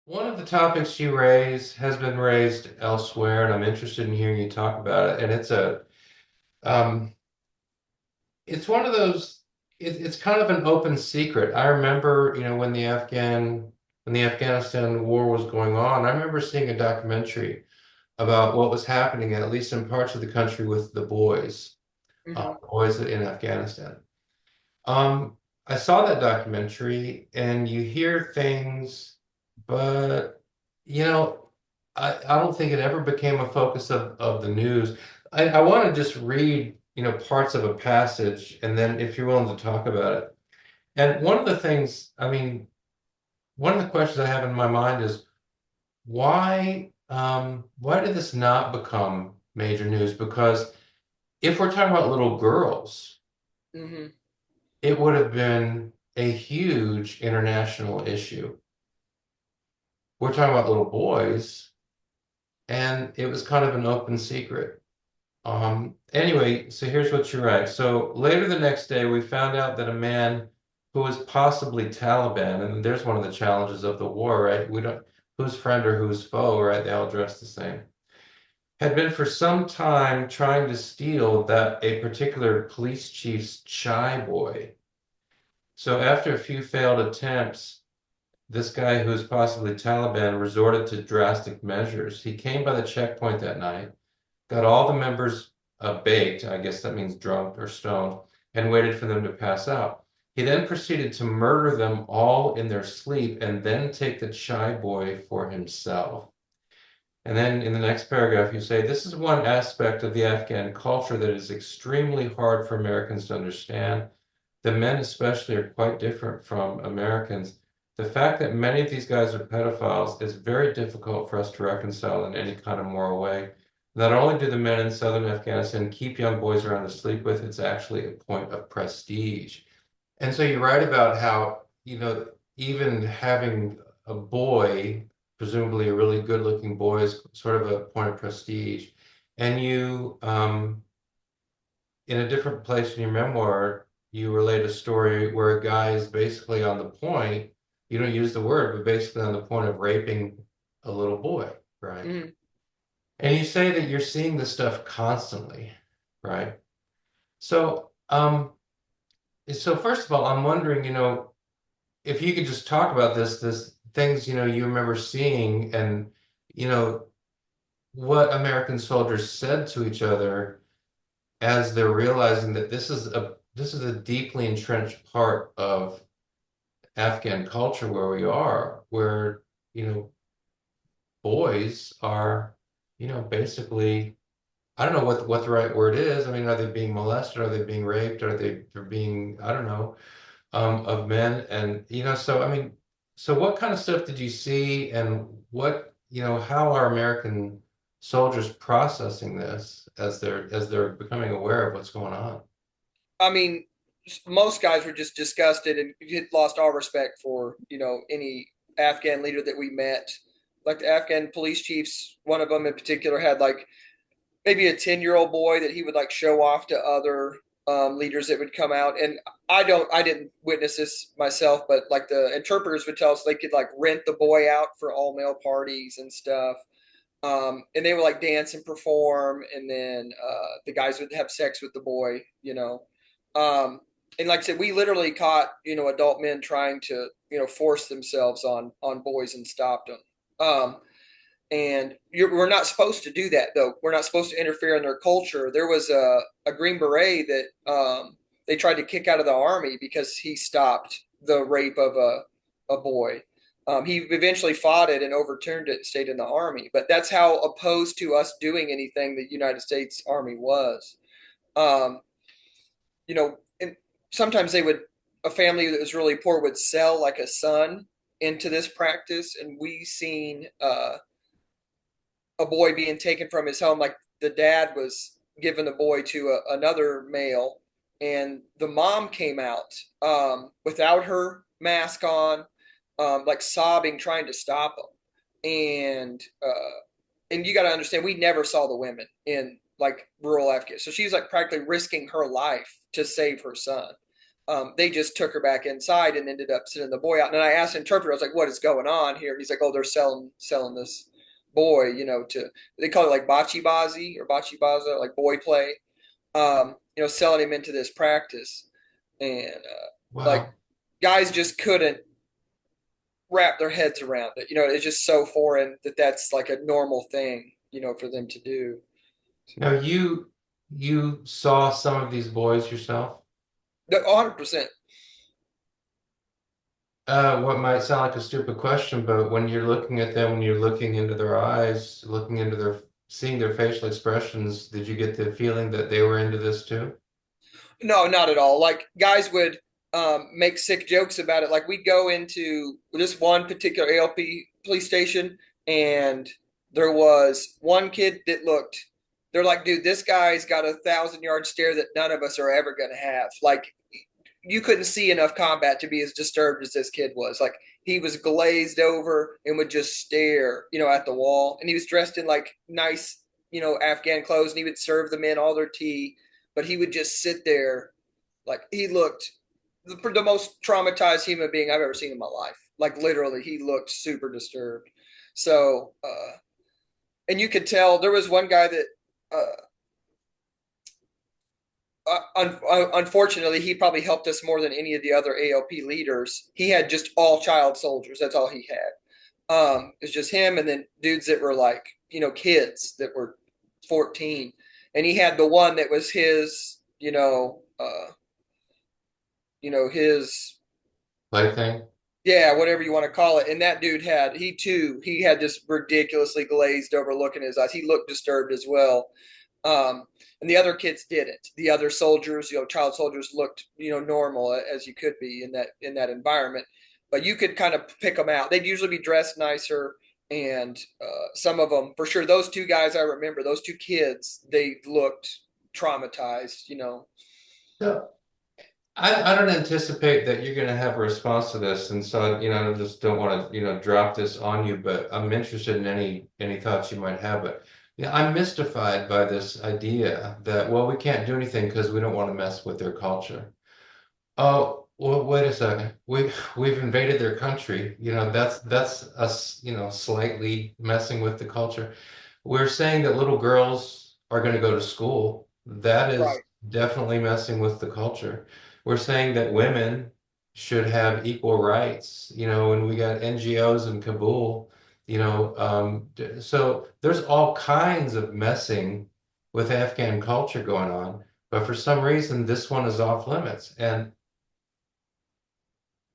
One of the topics you raise has been raised elsewhere, and I'm interested in hearing you talk about it. And um, it's one of those. It's kind of an open secret. I remember, when the Afghanistan war was going on, I remember seeing a documentary about what was happening, at least in parts of the country, with the Hmm. boys in Afghanistan. Um, I saw that documentary, and you hear things, but you know, I don't think it ever became a focus of the news. I want to just read, parts of a passage, and then if you're willing to talk about it. And one of the things, I mean, one of the questions I have in my mind is why did this not become major news? Because if we're talking about little girls, Hmm. it would have been a huge international issue. We're talking about little boys, and it was kind of an open secret. Anyway, so here's what you write. So later the next day, we found out that a man who was possibly Taliban, and there's one of the challenges of the war, right? We don't, who's friend or who's foe, right? They all dress the same. Had been for some time trying to steal that a particular police chief's chai boy. So after a few failed attempts, this guy who's possibly Taliban resorted to drastic measures. He came by the checkpoint that night, got all the members baked, I guess that means drunk or stoned, and waited for them to pass out. He then proceeded to murder them all in their sleep and then take the chai boy for himself. And then in the next paragraph, you say, this is one aspect of the Afghan culture that is extremely hard for Americans to understand. The men, especially, are quite different from Americans. The fact that many of these guys are pedophiles is very difficult for us to reconcile in any kind of moral way. Not only do the men in southern Afghanistan keep young boys around to sleep with, it's actually a point of prestige. And so you write about how, even having a boy, presumably a really good-looking boy, is sort of a point of prestige. And in a different place in your memoir, you relate a story where a guy is basically on the point, you don't use the word, but basically on the point of raping a little boy, right? Hmm. And you say that you're seeing this stuff constantly, right? So, so first of all, I'm wondering, if you could just talk about this things, you remember seeing and, you know, what American soldiers said to each other as they're realizing that this is a deeply entrenched part of Afghan culture where we are, where, you know, boys are, basically, I don't know what the right word is. I mean, are they being molested? Are they being raped? They're being, I don't know, of men? And, so I mean, so what kind of stuff did you see and how are American soldiers processing this as they're becoming aware of what's going on? I mean, most guys were just disgusted and lost all respect for any Afghan leader that we met. Like the Afghan police chiefs, one of them in particular had like maybe a 10-year-old boy that he would like show off to other leaders that would come out. And I didn't witness this myself, but like the interpreters would tell us they could like rent the boy out for all male parties and stuff. And they would like dance and perform, and then the guys would have sex with the boy. Um, and like I said, we literally caught adult men trying to force themselves on boys and stopped them. And we're not supposed to do that, though. We're not supposed to interfere in their culture. There was a Green Beret that they tried to kick out of the army because he stopped the rape of a boy. He eventually fought it and overturned it and stayed in the army. But that's how opposed to us doing anything the United States Army was. Um, and sometimes a family that was really poor would sell like a son into this practice, and we seen a boy being taken from his home. Like the dad was giving the boy to another male, and the mom came out without her mask on, like sobbing, trying to stop him. And you got to understand, we never saw the women in like rural Afghanistan, so she's like practically risking her life to save her son. they just took her back inside and ended up sending the boy out. And I asked the interpreter, I was like, "What is going on here?" And he's like, "Oh, they're selling this boy, to they call it like Bazi or Baza, like boy play, selling him into this practice, and like Wow. guys just couldn't wrap their heads around it. It's just so foreign that that's like a normal thing, for them to do. Now you saw some of these boys yourself? 100%. What might sound like a stupid question, but when you're looking at them, when you're looking into their eyes, looking into seeing their facial expressions, did you get the feeling that they were into this too? No, not at all. Like guys would make sick jokes about it. Like we'd go into this one particular ALP police station, and there was one kid that looked. They're like, dude, this guy's got a 1,000-yard stare that none of us are ever going to have. Like you couldn't see enough combat to be as disturbed as this kid was. Like he was glazed over and would just stare, at the wall. And he was dressed in like nice, Afghan clothes, and he would serve the men all their tea, but he would just sit there like he looked the most traumatized human being I've ever seen in my life. Like literally, he looked super disturbed. So, and you could tell there was one guy that, unfortunately, he probably helped us more than any of the other ALP leaders. He had just all child soldiers. That's all he had. It's just him, and then dudes that were like, kids that were 14, and he had the one that was his, his, Plaything? yeah, whatever you want to call it. And that dude he had this ridiculously glazed over look in his eyes. He looked disturbed as well. Um, and the other kids didn't. The other soldiers, child soldiers looked, normal as you could be in that environment. But you could kind of pick them out. They'd usually be dressed nicer, and some of them, for sure. Those two guys I remember, those two kids, they looked traumatized. So I don't anticipate that you're going to have a response to this, and so I just don't want to drop this on you. But I'm interested in any thoughts you might have. But yeah, I'm mystified by this idea that well, we can't do anything because we don't want to mess with their culture. Oh, well, wait a second. We've invaded their country. That's us, slightly messing with the culture. We're saying that little girls are going to go to school. That is Right. definitely messing with the culture. We're saying that women should have equal rights, and we got NGOs in Kabul, so there's all kinds of messing with Afghan culture going on. But for some reason, this one is off limits. And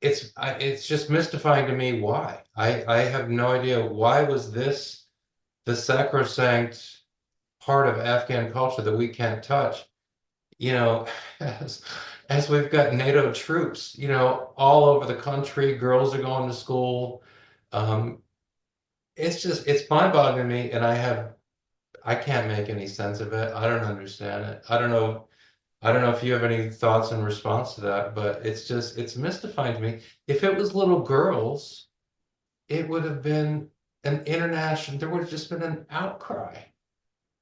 it's just mystifying to me why. I have no idea why was this the sacrosanct part of Afghan culture that we can't touch. You know, as as we've got NATO troops, all over the country, girls are going to school. Um, it's mind-boggling to me, and I can't make any sense of it. I don't understand it. I don't know if you have any thoughts in response to that, but it's mystifying to me. If it was little girls, it would have been an international, there would have just been an outcry,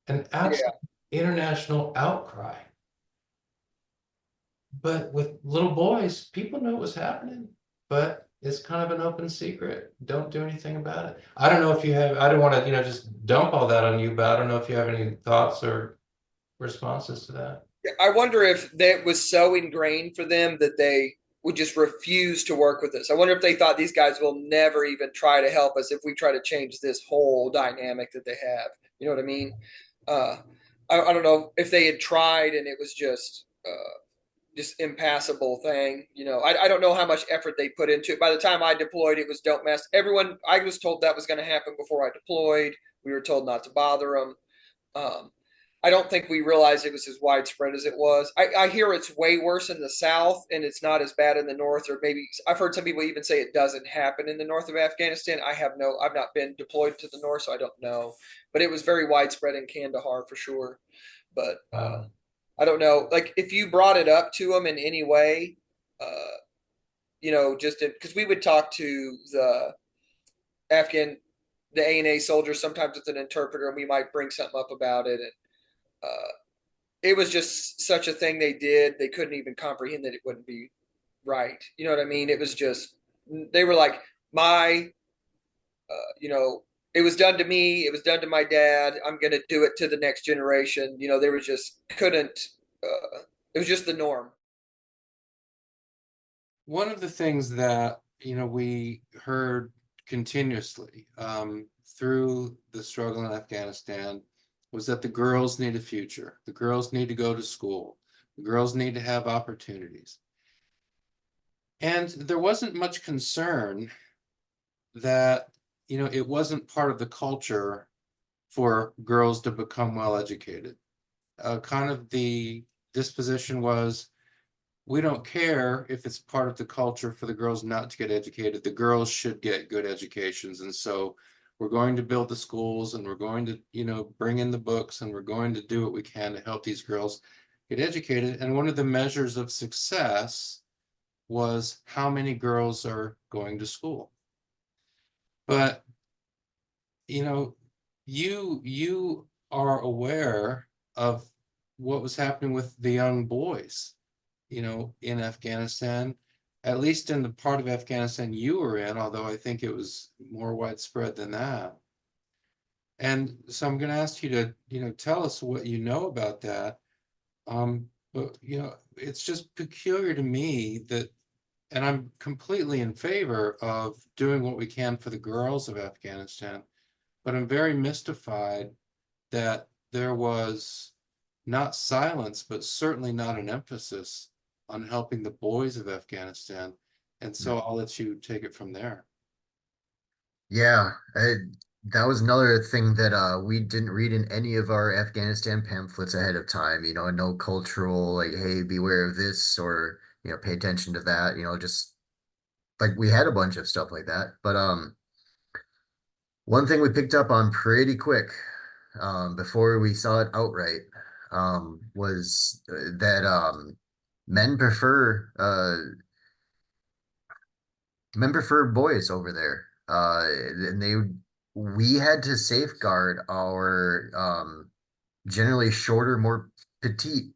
an absolute Yeah. international outcry. But with little boys, people know what's happening, but it's kind of an open secret. Don't do anything about it. I don't know if you have, I don't want to, just dump all that on you, but I don't know if you have any thoughts or responses to that. I wonder if that was so ingrained for them that they would just refuse to work with us. I wonder if they thought these guys will never even try to help us if we try to change this whole dynamic that they have. You know what I mean? Uh, I don't know if they had tried and it was just impassable thing. I don't know how much effort they put into it. By the time I deployed, it was don't mess. Everyone, I was told that was going to happen before I deployed. We were told not to bother them. Um, I don't think we realized it was as widespread as it was. I hear it's way worse in the South and it's not as bad in the North, or maybe I've heard some people even say it doesn't happen in the North of Afghanistan. I've not been deployed to the North, so I don't know. But it was very widespread in Kandahar for sure. But Wow. I don't know. Like if you brought it up to them in any way, uh, just because we would talk to Afghan, the ANA soldiers sometimes with an interpreter, and we might bring something up about it, and it was just such a thing they did. They couldn't even comprehend that it wouldn't be. right. You know what I mean? It was just, they were like, my, you know, it was done to me, it was done to my dad, I'm going to do it to the next generation. You know, they were just couldn't, it was just the norm. One of the things that, we heard continuously through the struggle in Afghanistan was that the girls need a future. The girls need to go to school. The girls need to have opportunities. And there wasn't much concern that, it wasn't part of the culture for girls to become well educated. Kind of the disposition was, we don't care if it's part of the culture for the girls not to get educated. The girls should get good educations. And so we're going to build the schools and we're going to, bring in the books and we're going to do what we can to help these girls get educated. And one of the measures of success was how many girls are going to school. But, you know, you are aware of what was happening with the young boys, in Afghanistan, at least in the part of Afghanistan you were in, although I think it was more widespread than that. And so I'm going to ask you to, tell us what you know about that. But, it's just peculiar to me that, and I'm completely in favor of doing what we can for the girls of Afghanistan, but I'm very mystified that there was not silence, but certainly not an emphasis on helping the boys of Afghanistan. And so I'll let you take it from there. Yeah, that was another thing that we didn't read in any of our Afghanistan pamphlets ahead of time. No cultural like, hey, beware of this or pay attention to that. Just like we had a bunch of stuff like that. But one thing we picked up on pretty quick before we saw it outright was that men prefer men prefer boys over there. And we had to safeguard our generally shorter, more petite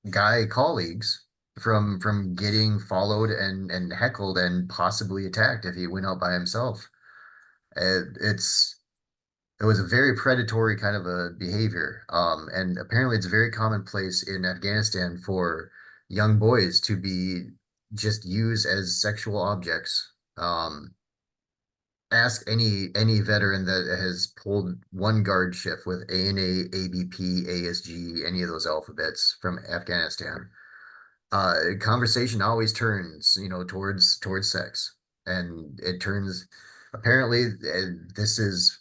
guy colleagues from getting followed and heckled and possibly attacked if he went out by himself. It's it was a very predatory kind of a behavior. And apparently it's very commonplace in Afghanistan for young boys to be just used as sexual objects. Ask any veteran that has pulled one guard shift with ANA, ABP, ASG, any of those alphabets from Afghanistan. Conversation always turns, towards sex, and it turns. Apparently, this is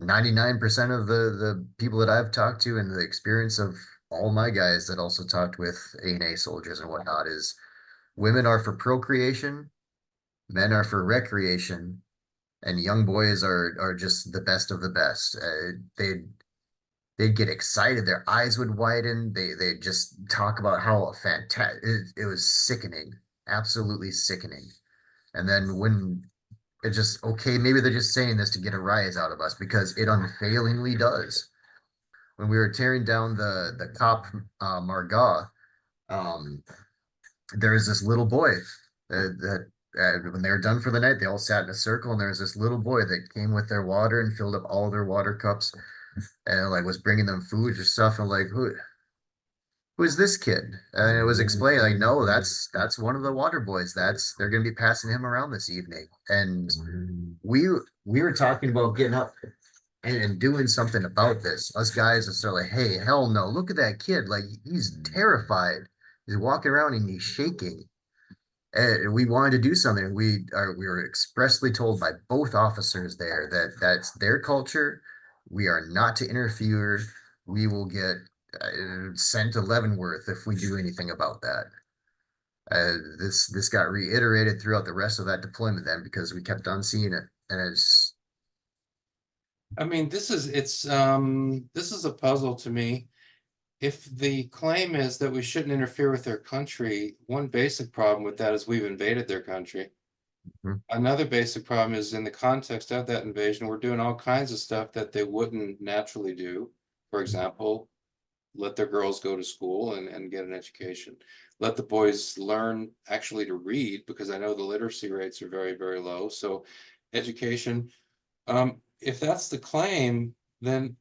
99% of the people that I've talked to, and the experience of all my guys that also talked with ANA soldiers and whatnot is women are for procreation, men are for recreation, and young boys are just the best of the best. They'd get excited, their eyes would widen. They just talk about how fantastic it was, sickening, absolutely sickening. And then when it just okay, maybe they're just saying this to get a rise out of us because it unfailingly does. When we were tearing down the cop Marga, um, there was this little boy that when they were done for the night, they all sat in a circle, and there was this little boy that came with their water and filled up all their water cups, and like was bringing them food or stuff. And like, who is this kid? And it was explained like, no, that's one of the water boys. They're gonna be passing him around this evening. And we were talking about getting up and doing something about this. Us guys are sort of like, hey, hell no, look at that kid. Like he's terrified. He's walking around and he's shaking. And we wanted to do something. We were expressly told by both officers there that that's their culture. We are not to interfere. We will get sent to Leavenworth if we do anything about that. This got reiterated throughout the rest of that deployment then because we kept on seeing it, and it's I mean, this is a puzzle to me. If the claim is that we shouldn't interfere with their country, one basic problem with that is we've invaded their country. hmm, Another basic problem is in the context of that invasion, we're doing all kinds of stuff that they wouldn't naturally do. For example, let their girls go to school and get an education. let the boys learn actually to read, because I know the literacy rates are very, very low. So education, if that's the claim, then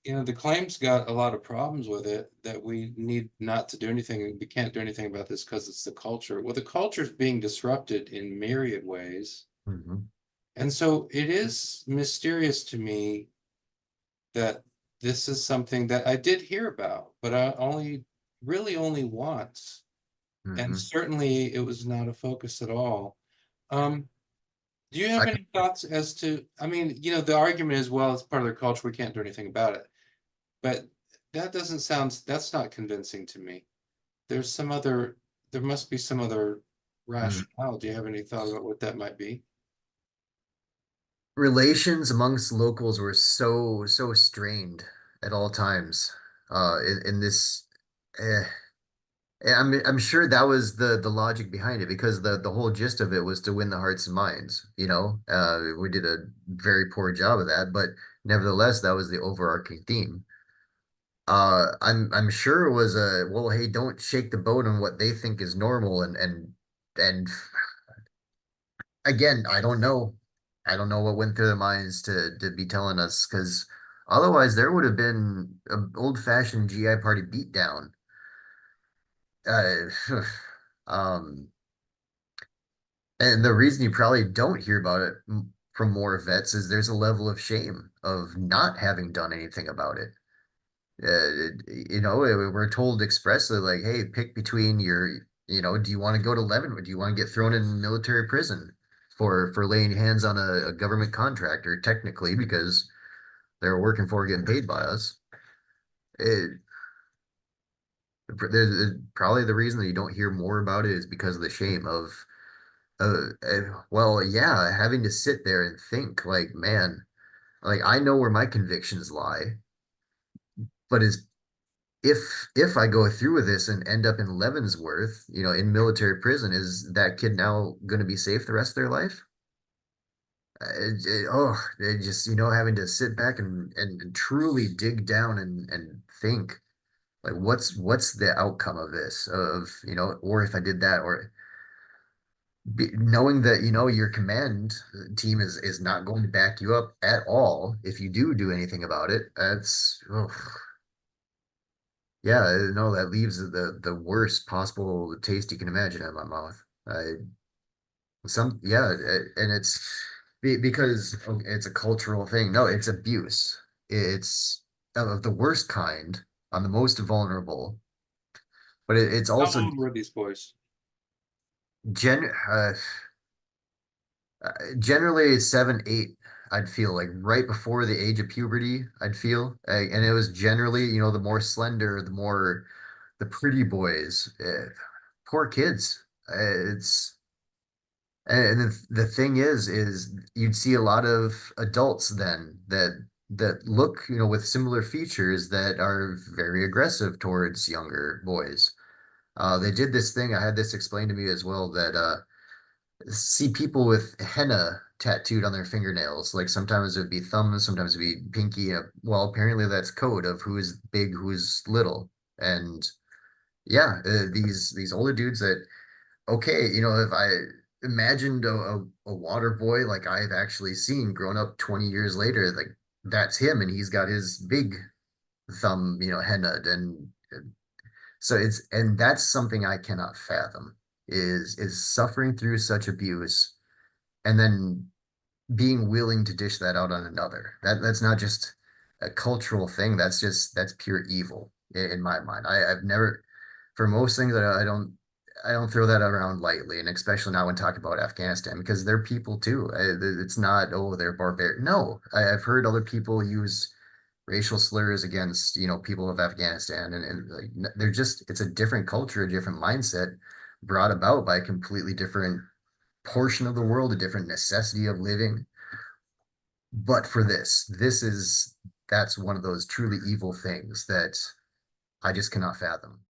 the claim's got a lot of problems with it that we need not to do anything. We can't do anything about this because it's the culture. Well, the culture is being disrupted in myriad ways. Mhm. And so it is mysterious to me that this is something that I did hear about, but I really only once. And Mhm. certainly it was not a focus at all. Um, do you I have any thoughts as to, I mean, the argument is, well, it's part of their culture, we can't do anything about it. But that's not convincing to me. There's some other, there must be some other mm, rationale. Do you have any thought about what that might be? relations amongst locals were so strained at all times. In this, eh, I'm sure that was the logic behind it because the whole gist of it was to win the hearts and minds. We did a very poor job of that, but nevertheless, that was the overarching theme. I'm sure it was a well, hey, don't shake the boat on what they think is normal, and again, I don't know. I don't know what went through their minds to be telling us because otherwise there would have been an old-fashioned GI party beatdown. Uh, um, and the reason you probably don't hear about it from more vets is there's a level of shame of not having done anything about it. We're told expressly, like, hey, pick between do you want to go to Levin or do you want to get thrown in military prison for laying hands on a government contractor, technically, because they're working for getting paid by us. It, Probably the reason that you don't hear more about it is because of the shame of, well, yeah, having to sit there and think, like, man, like I know where my convictions lie, but is if if I go through with this and end up in Leavenworth, in military prison, is that kid now going to be safe the rest of their life? Just having to sit back and truly dig down and think like what's the outcome of this of or if I did that or knowing that your command team is not going to back you up at all if you do anything about it. That's yeah, no, that leaves the worst possible taste you can imagine in my mouth. And it's because it's a cultural thing. No, it's abuse. It's of the worst kind on the most vulnerable, but it's How also old were these boys? gen generally 7, 8. I'd feel like right before the age of puberty. I'd feel, and it was generally the more slender, the pretty boys. Poor kids. It's And the thing is you'd see a lot of adults then that look, with similar features that are very aggressive towards younger boys. They did this thing. I had this explained to me as well that see people with henna tattooed on their fingernails. Like sometimes it would be thumbs, sometimes it'd be pinky. Well, apparently that's code of who's big, who's little. And yeah, these older dudes that okay, if I imagined a water boy like I've actually seen grown up 20 years later, like that's him and he's got his big thumb, henna and so and that's something I cannot fathom is suffering through such abuse and then being willing to dish that out on another. That's not just a cultural thing. That's pure evil in my mind. I've never for most things that I don't throw that around lightly, and especially not when talking about Afghanistan because they're people too. It's not they're barbaric. No, I've heard other people use racial slurs against people of Afghanistan, and like they're just it's a different culture, a different mindset brought about by a completely different portion of the world, a different necessity of living. But for that's one of those truly evil things that I just cannot fathom.